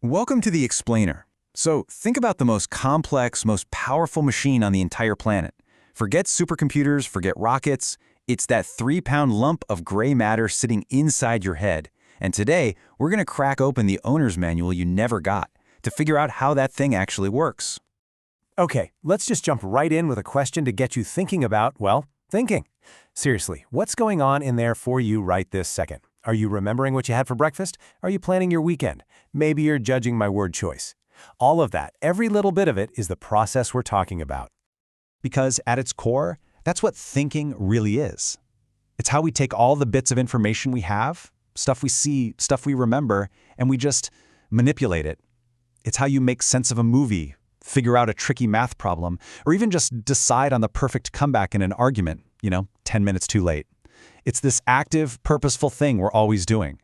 Welcome to the Explainer. So think about the most complex, most powerful machine on the entire planet. Forget supercomputers, forget rockets. It's that 3-pound lump of gray matter sitting inside your head. And today, we're going to crack open the owner's manual you never got to figure out how that thing actually works. Okay, let's just jump right in with a question to get you thinking about, well, thinking. Seriously, what's going on in there for you right this second? Are you remembering what you had for breakfast? Are you planning your weekend? Maybe you're judging my word choice. All of that, every little bit of it, is the process we're talking about. Because at its core, that's what thinking really is. It's how we take all the bits of information we have, stuff we see, stuff we remember, and we just manipulate it. It's how you make sense of a movie, figure out a tricky math problem, or even just decide on the perfect comeback in an argument, 10 minutes too late. It's this active, purposeful thing we're always doing.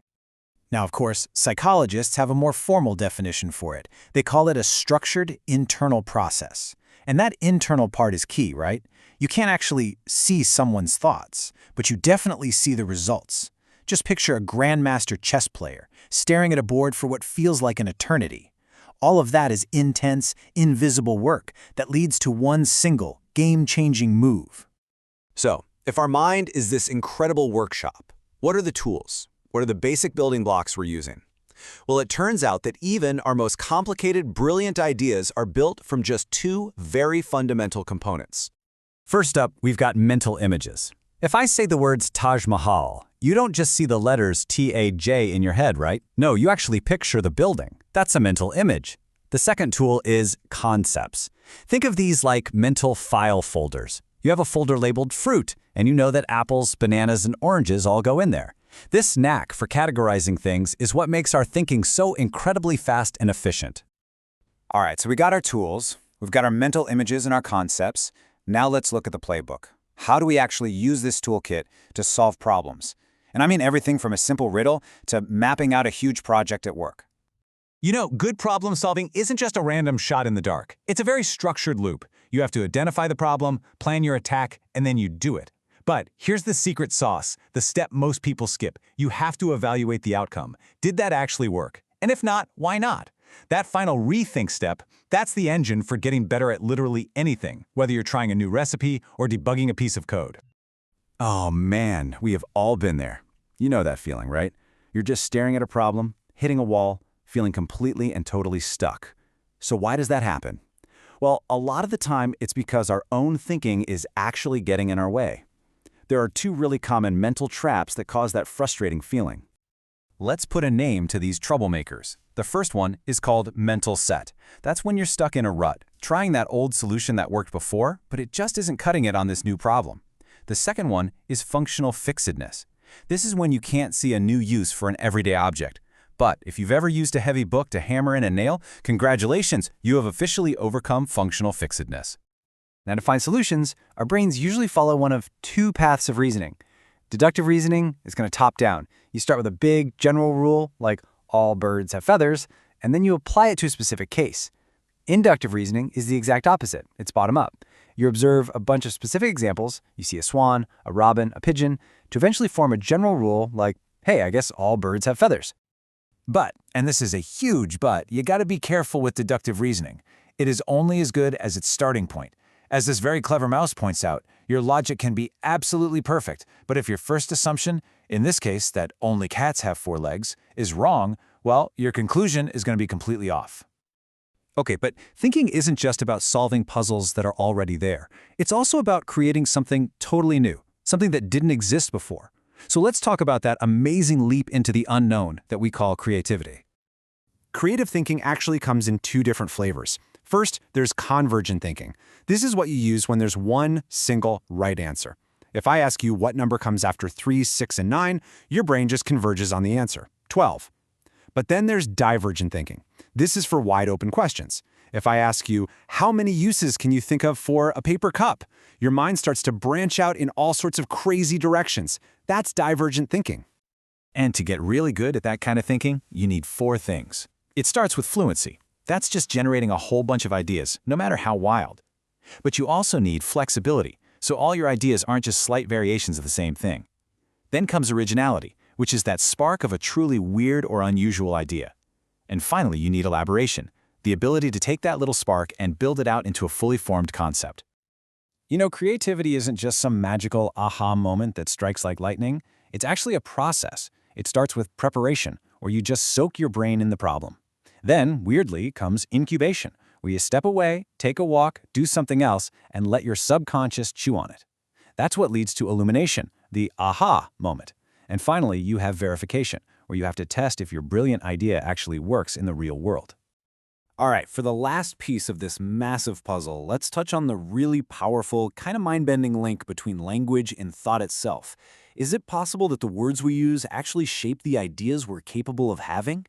Now, of course, psychologists have a more formal definition for it. They call it a structured internal process. And that internal part is key, right? You can't actually see someone's thoughts, but you definitely see the results. Just picture a grandmaster chess player staring at a board for what feels like an eternity. All of that is intense, invisible work that leads to one single, game-changing move. So, if our mind is this incredible workshop, what are the tools? What are the basic building blocks we're using? Well, it turns out that even our most complicated, brilliant ideas are built from just two very fundamental components. First up, we've got mental images. If I say the words Taj Mahal, you don't just see the letters T-A-J in your head, right? No, you actually picture the building. That's a mental image. The second tool is concepts. Think of these like mental file folders. You have a folder labeled fruit, and you know that apples, bananas, and oranges all go in there. This knack for categorizing things is what makes our thinking so incredibly fast and efficient. All right, so we got our tools, we've got our mental images and our concepts. Now let's look at the playbook. How do we actually use this toolkit to solve problems? And I mean everything from a simple riddle to mapping out a huge project at work. Good problem solving isn't just a random shot in the dark. It's a very structured loop. You have to identify the problem, plan your attack, and then you do it. But here's the secret sauce, the step most people skip. You have to evaluate the outcome. Did that actually work? And if not, why not? That final rethink step, that's the engine for getting better at literally anything, whether you're trying a new recipe or debugging a piece of code. Oh man, we have all been there. You know that feeling, right? You're just staring at a problem, hitting a wall, feeling completely and totally stuck. So why does that happen? Well, a lot of the time it's because our own thinking is actually getting in our way. There are two really common mental traps that cause that frustrating feeling. Let's put a name to these troublemakers. The first one is called mental set. That's when you're stuck in a rut, trying that old solution that worked before, but it just isn't cutting it on this new problem. The second one is functional fixedness. This is when you can't see a new use for an everyday object. But if you've ever used a heavy book to hammer in a nail, congratulations, you have officially overcome functional fixedness. Now, to find solutions, our brains usually follow one of two paths of reasoning. Deductive reasoning is going to top down. You start with a big general rule, like all birds have feathers, and then you apply it to a specific case. Inductive reasoning is the exact opposite. It's bottom up. You observe a bunch of specific examples. You see a swan, a robin, a pigeon, to eventually form a general rule like, hey, I guess all birds have feathers. But, and this is a huge but, you got to be careful with deductive reasoning. It is only as good as its starting point. As this very clever mouse points out, your logic can be absolutely perfect, but if your first assumption, in this case that only cats have 4 legs, is wrong, well, your conclusion is going to be completely off. Okay, but thinking isn't just about solving puzzles that are already there. It's also about creating something totally new, something that didn't exist before. So let's talk about that amazing leap into the unknown that we call creativity. Creative thinking actually comes in two different flavors. First, there's convergent thinking. This is what you use when there's one single right answer. If I ask you what number comes after 3, 6, and 9, your brain just converges on the answer, 12. But then there's divergent thinking. This is for wide open questions. If I ask you, how many uses can you think of for a paper cup? Your mind starts to branch out in all sorts of crazy directions. That's divergent thinking. And to get really good at that kind of thinking, you need 4 things. It starts with fluency. That's just generating a whole bunch of ideas, no matter how wild. But you also need flexibility, so all your ideas aren't just slight variations of the same thing. Then comes originality, which is that spark of a truly weird or unusual idea. And finally, you need elaboration, the ability to take that little spark and build it out into a fully formed concept. You know, creativity isn't just some magical aha moment that strikes like lightning. It's actually a process. It starts with preparation, where you just soak your brain in the problem. Then, weirdly, comes incubation, where you step away, take a walk, do something else, and let your subconscious chew on it. That's what leads to illumination, the aha moment. And finally, you have verification, where you have to test if your brilliant idea actually works in the real world. All right, for the last piece of this massive puzzle, let's touch on the really powerful, kind of mind-bending link between language and thought itself. Is it possible that the words we use actually shape the ideas we're capable of having?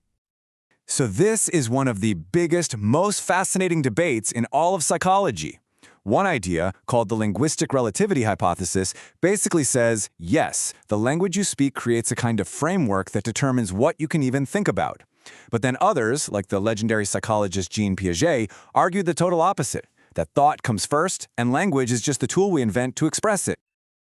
So this is one of the biggest, most fascinating debates in all of psychology. One idea, called the linguistic relativity hypothesis, basically says, yes, the language you speak creates a kind of framework that determines what you can even think about. But then others, like the legendary psychologist Jean Piaget, argue the total opposite, that thought comes first, and language is just the tool we invent to express it.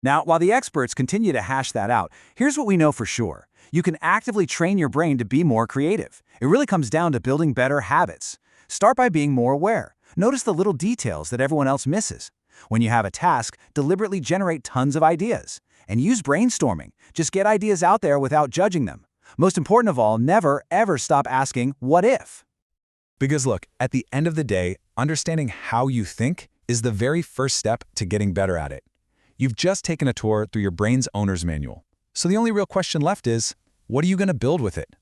Now, while the experts continue to hash that out, here's what we know for sure. You can actively train your brain to be more creative. It really comes down to building better habits. Start by being more aware. Notice the little details that everyone else misses. When you have a task, deliberately generate tons of ideas. And use brainstorming. Just get ideas out there without judging them. Most important of all, never, ever stop asking, what if? Because look, at the end of the day, understanding how you think is the very first step to getting better at it. You've just taken a tour through your brain's owner's manual. So the only real question left is, what are you going to build with it?